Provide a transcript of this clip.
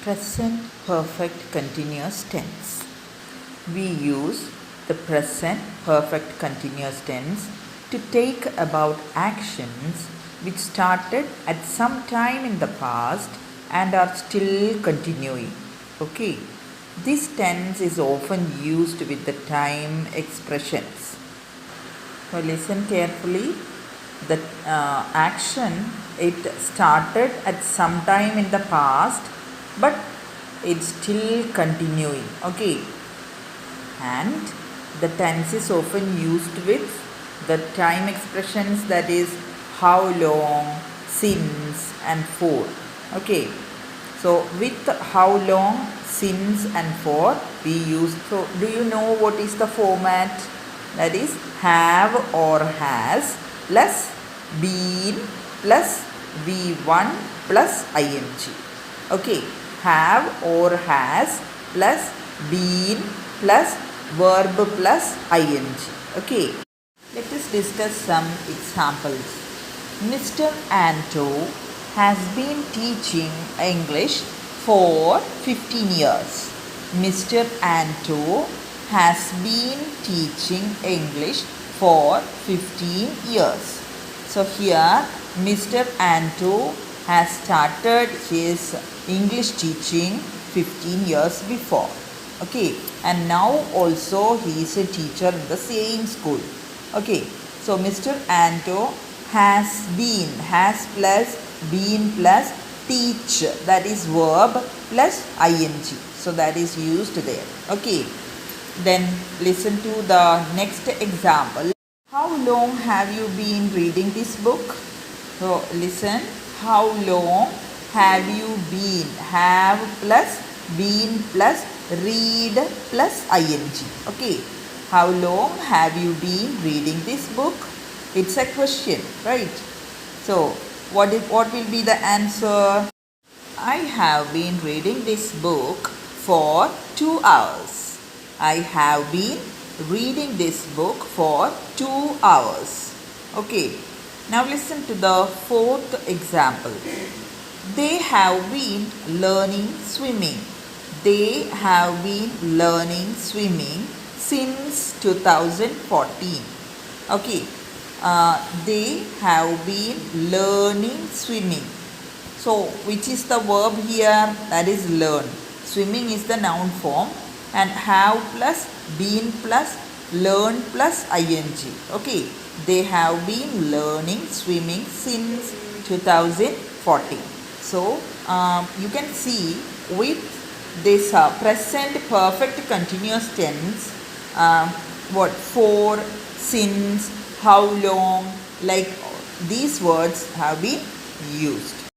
Present perfect continuous tense. We use the present perfect continuous tense to take about actions which started at some time in the past and are still continuing. Okay. This tense is often used with the time expressions. So listen carefully. The action, it started at some time in the past, but it's still continuing. Okay. And the tense is often used with the time expressions, that is how long, since and for. Okay. So with how long, since and for we use. So do you know what is the format? That is have or has plus been plus V1 plus ing. Okay. Have or has plus been plus verb plus ing. Okay. Let us discuss some examples. Mr. Anto has been teaching English for 15 years. Mr. Anto has been teaching English for 15 years. So here Mr. Anto has started his English teaching 15 years before. Okay, and now also he is a teacher in the same school. Okay, so Mr. Anto has been, has plus been plus teach, that is verb plus ing. So that is used there. Okay, then listen to the next example. How long have you been reading this book? So listen, how long have you been? Have plus been plus read plus ing. Okay, how long have you been reading this book? It's a question, right? So what will be the answer? I have been reading this book for 2 hours. I have been reading this book for 2 hours. Okay, now listen to the fourth example. They have been learning swimming. They have been learning swimming since 2014. Okay, they have been learning swimming. So which is the verb here? That is learn. Swimming is the noun form, and have plus been plus learn plus ing. Okay, they have been learning swimming since 2014. So you can see with this present perfect continuous tense, what for, since, how long, like these words have been used.